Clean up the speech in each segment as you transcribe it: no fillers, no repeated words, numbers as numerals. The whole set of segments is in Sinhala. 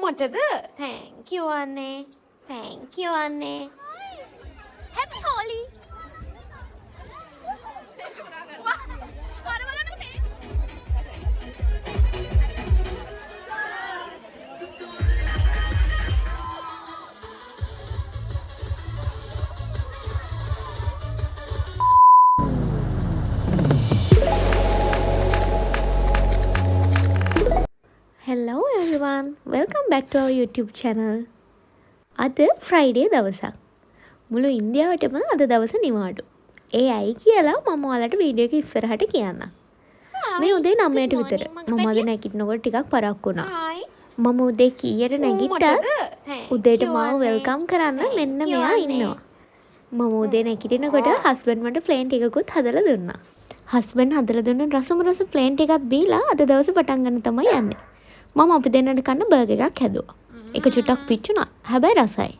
මොකටද thank you අනේ thank you අනේ happy holi Hello everyone, welcome back to our YouTube channel. අද Friday දවසක්. මුළු ඉන්දියාවටම අද දවස නිවාඩු. ඒ අය කියලා මම ඔයාලට වීඩියෝ එක ඉස්සරහට කියන්නම්. මේ උදේ 9ට විතර මම අද නැගිටිනකොට ටිකක් පරක්කු වුණා. මම උදේ කීයට නැගිට්ටත් උදේට මාව වෙල්කම් කරන්න මෙන්න මෙයා ඉන්නවා. මම උදේ නැගිටිනකොට හස්බන්ඩ් මට ප්ලේන් ටිකකුත් හදලා දුන්නා. හස්බන්ඩ් හදලා දුන්න රස ප්ලේන් ටිකක් බීලා අද දවස පටන් ගන්න තමයි යන්නේ. මම අපි දෙන්නට කන්න බර්ගර් එකක් හැදුවා. එක චුට්ටක් පිච්චුණා. හැබැයි රසයි.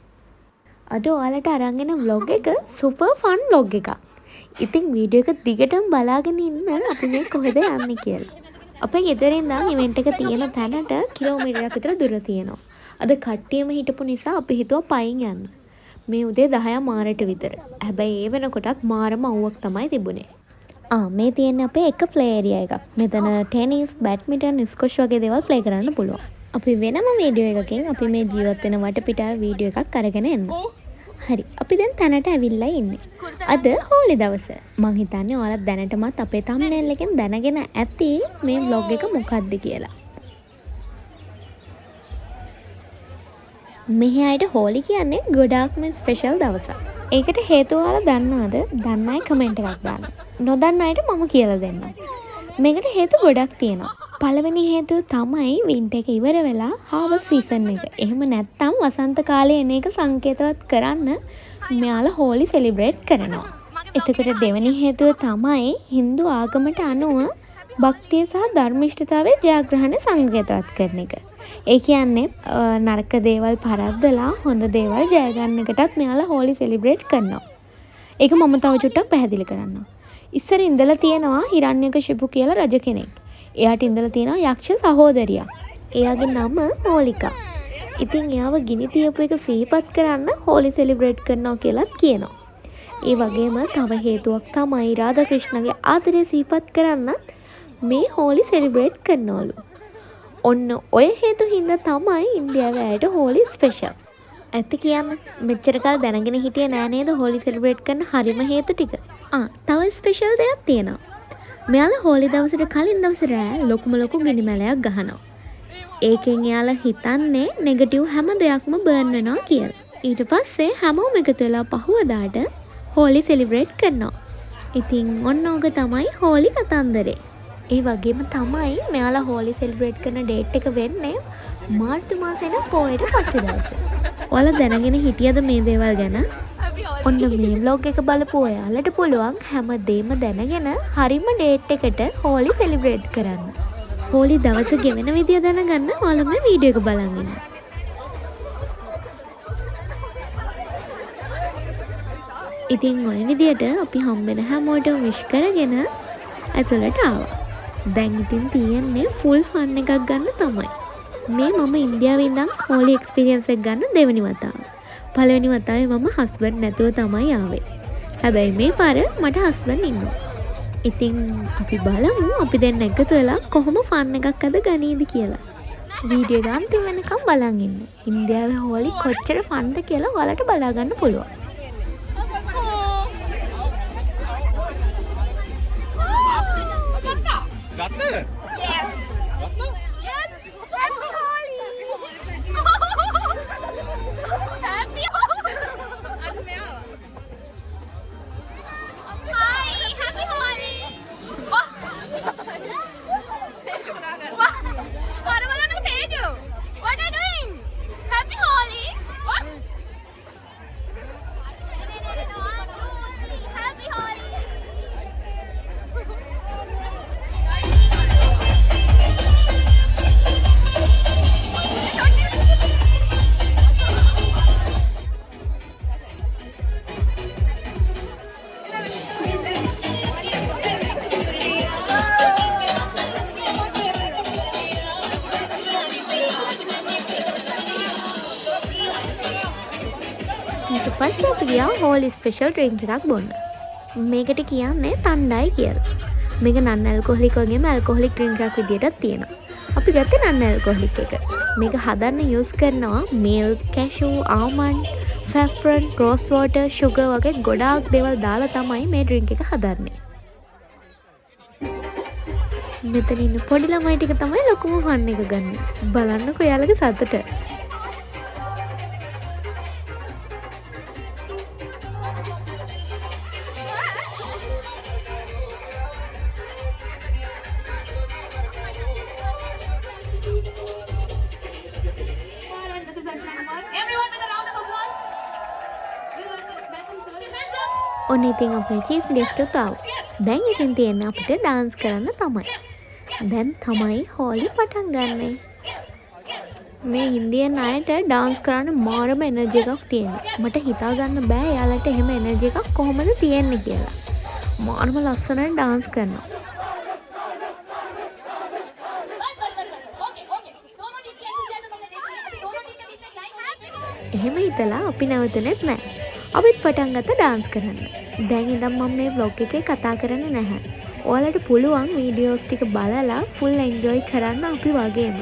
අද ඔයාලට අරන් එන vlog එක super fun vlog එකක්. ඉතින් වීඩියෝ එක දිගටම බලාගෙන ඉන්න අපි මේ කොහෙද යන්නේ කියලා. අපේ ගෙදරින් ඉඳන් ඉවෙන්ට් එක තියෙන තැනට කිලෝමීටරයක් විතර දුර තියෙනවා. අද කට්ටියම හිටපු නිසා අපි හිතුවා පයින් යන්න. මේ උදේ 10 මාරට විතර. හැබැයි ඒ වෙනකොටත් මාරම අවුවක් තමයි තිබුණේ. මේ තියෙන්නේ අපේ එක ප්ලේ ඒරියා එකක්. මෙතන ටෙනිස්, බැඩ්මින්ටන්, ස්කොෂ් වගේ දේවල් ප්ලේ කරන්න පුළුවන්. අපි වෙනම වීඩියෝ එකකින් අපි මේ ජීවත් වෙන වටපිටාවේ වීඩියෝ එකක් අරගෙන එන්න. හරි. අපි දැන් තැනට ඇවිල්ලා ඉන්නේ. අද හෝලි දවස. මං හිතන්නේ ඔයාලා දැනටමත් අපේ thumbnail එකෙන් දැනගෙන ඇති මේ vlog එක මොකක්ද කියලා. මෙහි අයට හෝලි කියන්නේ ගොඩාක්ම ස්පෙෂල් දවසක්. ඒකට හේතුව ඔයාලා දන්නවද? දන්න අය කමෙන්ට් එකක් දාන්න. නොදන්න අයට මම කියලා දෙන්නම්. මේකට හේතු ගොඩක් තියෙනවා. පළවෙනි හේතුව තමයි වින්ටර් එක ඉවර වෙලා හාවර්ස් සීසන් එක. එහෙම නැත්නම් වසන්ත කාලේ එන එක සංකේතවත් කරන්න මෙයාලා හෝලි සෙලිබ්‍රේට් කරනවා. එතකොට දෙවෙනි හේතුව තමයි Hindu ආගමට අනුව භක්තිය සහ ධර්මිෂ්ඨතාවයේ ජයග්‍රහණය සංකේතවත් කරන එක. ඒ කියන්නේ නරක දේවල් පරද්දලා හොඳ දේවල් ජය ගන්නකටත් මෙයාලා හෝලි සෙලිබ්‍රේට් කරනවා. ඒක මම තව චුට්ටක් පැහැදිලි කරන්නම්. ඉස්සර ඉඳලා තියෙනවා හිරණ්‍යකශිපු කියලා රජ කෙනෙක්. එයාට ඉඳලා තියෙනවා යක්ෂ සහෝදරියක්. එයාගේ නම හෝලිකා. ඉතින් එයාව ගිනි තියපු එක සිහිපත් කරන්න හෝලි සෙලිබ්‍රේට් කරනවා කියලාත් කියනවා. ඒ වගේම තව හේතුවක් තමයි රාධා ක්‍රිෂ්ණගේ ආදරය සිහිපත් කරන්නත් මේ හෝලි සෙලිබ්‍රේට් කරනවලු. ඔන්න ඔය හේතු හින්දා තමයි ඉන්දියාවේ අයට හෝලි ස්පෙෂල්. ඇත්ත කියන්න මෙච්චර කාල දැනගෙන හිටියේ නෑ නේද හෝලි සෙලිබ්‍රේට් කරන හරිම හේතු ටික. තව ස්පෙෂල් දෙයක් තියෙනවා. මෙයාලා හෝලි දවසට කලින් දවස රෑ ලොකු ගිනි මැලයක් ගහනවා. ඒකෙන් එයාලා හිතන්නේ නෙගටිව් හැම දෙයක්ම බර්න් වෙනවා කියලා. ඊට පස්සේ හැමෝම එකතු වෙලා පහුවදාට හෝලි සෙලිබ්‍රේට් කරනවා. ඉතින් ඔන්න ඕක තමයි හෝලි කතන්දරේ. ඒ වගේම තමයි මෙයාලා හෝලි සෙලිබ්‍රේට් කරන ඩේට් එක වෙන්නේ මාර්තු මාසෙන පොයට පස්සේ දවසේ. ඔයාලා දැනගෙන හිටියද මේ දේවල් ගැන? ඔන්න මේ vlog එක බලපු ඔයාලට පුළුවන් හැමදේම දැනගෙන හරිම ඩේට් එකට හෝලි සෙලිබ්‍රේට් කරන්න. හෝලි දවස ගෙවෙන විදිය දැනගන්න ඔයාලා මේ වීඩියෝ එක බලන් ඉන්න. ඉතින් ඔය විදියට අපි හම්බෙන හැමෝටම විශ් කරගෙන ඇතුළට ආවා. දැන් ඉතින් තියෙන්නේ ෆුල් ෆන් එකක් ගන්න තමයි. මේ මම ඉන්දියාවේ ඉඳන් හෝලි එක්ස්පීරියන්ස් එක ගන්න දෙවෙනි වතාව. පළවෙනි වතාවේ මම හස්බන්ඩ් නැතුව තමයි ආවේ. හැබැයි මේ පාර මට හස්බන්ඩ් ඉන්නවා. ඉතින් අපි බලමු අපි දැන් එකතු වෙලා කොහොම ෆන් එකක් අද ගනීද කියලා. වීඩියෝ එක අන්තිම වෙනකම් බලන් ඉන්න. ඉන්දියාවේ හෝලි කොච්චර ෆන්ද කියලා ඔයාලට බලා ගන්න පුළුවන්. ගත්ත? Yes. Yes. Happy Holi. Happy Holi. Hi, Happy Holi. Parvalanu Teju. What are you doing? Happy Holi. What? ඊට පස්සේ අපි ගියා හෝලි ස්පෙෂල් ඩ්‍රින්ක් එකක් බොන්න. මේකට කියන්නේ තණ්ඩයි කියලා. මේක නන් ඇල්කොහොලික් වගේම ඇල්කොහොලික් ඩ්‍රින්ක් එකක් විදියටත් තියෙනවා. අපි ගත්තේ නන් ඇල්කොහොලික් එක. මේක හදන්න යූස් කරනවා milk, cashew, almond, saffron, rose water, sugar වගේ ගොඩාක් දේවල් දාලා තමයි මේ ඩ්‍රින්ක් එක හදන්නේ. මෙතන ඉන්න පොඩි ළමයි ටික තමයි ලොකුම ෆන් එක ගන්න. බලන්නකෝ යාළුවගේ සතුට. ඔන්න ඉතින් අපේ චීෆ් ගෙස්ට් ආවා. දැන් ඉතින් තියෙන්නේ අපිට ඩාන්ස් කරන්න තමයි. දැන් තමයි හෝලි පටන් ගන්නෙ. මේ ඉන්දියන් අයට ඩාන්ස් කරන්න මාරම එනර්ජි එකක් තියෙනවා. මට හිතා ගන්න බෑ එයාලට එහෙම එනර්ජි එකක් කොහොමද තියෙන්නේ කියලා. මාරම ලස්සනට ඩාන්ස් කරනවා. එහෙම හිතලා අපි නැවතුනේත් නෑ. අපිත් පටන් ගත්ත ඩාන්ස් කරන්න. දැන් ඉඳන් මම මේ vlog එකේ කතා කරන්නේ නැහැ. ඔයාලට පුළුවන් වීඩියෝස් ටික බලලා ෆුල් එන්ජොයි කරන්න අපි වගේම.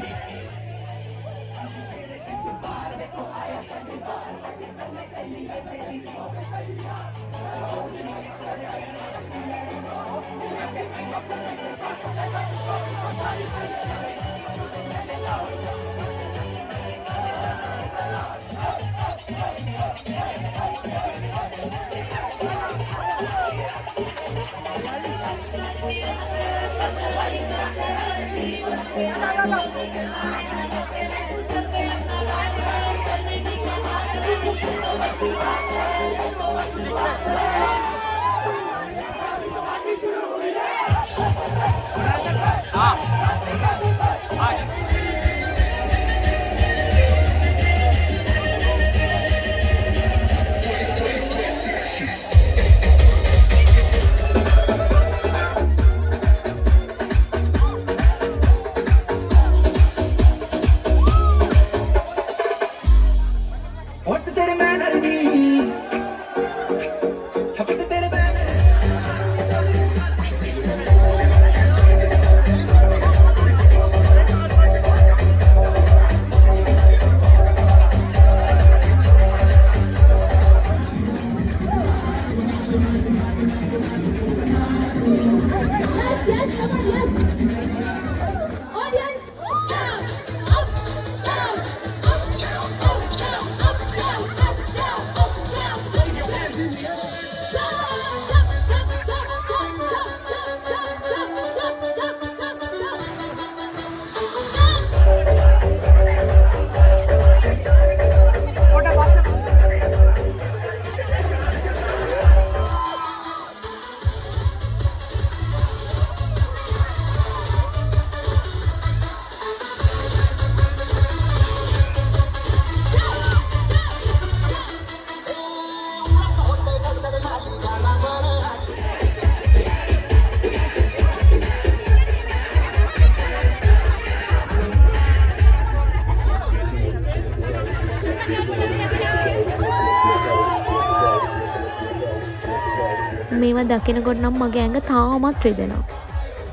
මේවා දකිනකොට නම් මගේ ඇඟ තාමත් රිදෙනවා.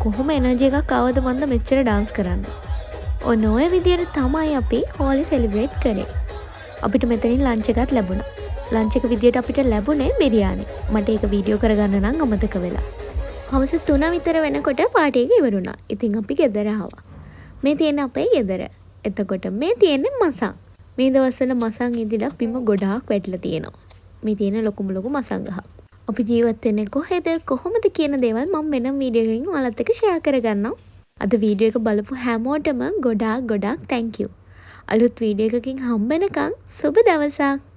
කොහොම එනර්ජි එකක් ආවද මන්ද මෙච්චර ඩාන්ස් කරන්න. ඔන්න ඔය විදියට තමයි අපි හෝලි සෙලිබ්‍රේට් කරේ. අපිට මෙතනින් ලන්ච් එකක් ලැබුණා. ලන්ච් එක විදියට අපිට ලැබුණේ බිරියානි. මට ඒක වීඩියෝ කරගන්න නම් අමතක වෙලා. හවස 3 විතර වෙනකොට පාටි එක ඉවරුණා. ඉතින් අපි ගෙදර ආවා. මේ තියෙන අපේ ගෙදර. එතකොට මේ තියෙන්නේ මසන්. මේ දවස්වල මසන් ඉදිලා බිම ගොඩාක් වැටිලා තියෙනවා. මේ තියෙන ලොකුම ලොකු මසන් ගහ. අපි ජීවත් වෙන්නේ කොහෙද කොහොමද කියන දේවල් මම වෙනම වීඩියෝ එකකින් ඔයාලත් එක්ක ෂෙයා කරගන්නම්. අද වීඩියෝ එක බලපු හැමෝටම ගොඩාක් thank you. අලුත් වීඩියෝ එකකින් හම්බ වෙනකන් සුබ දවසක්.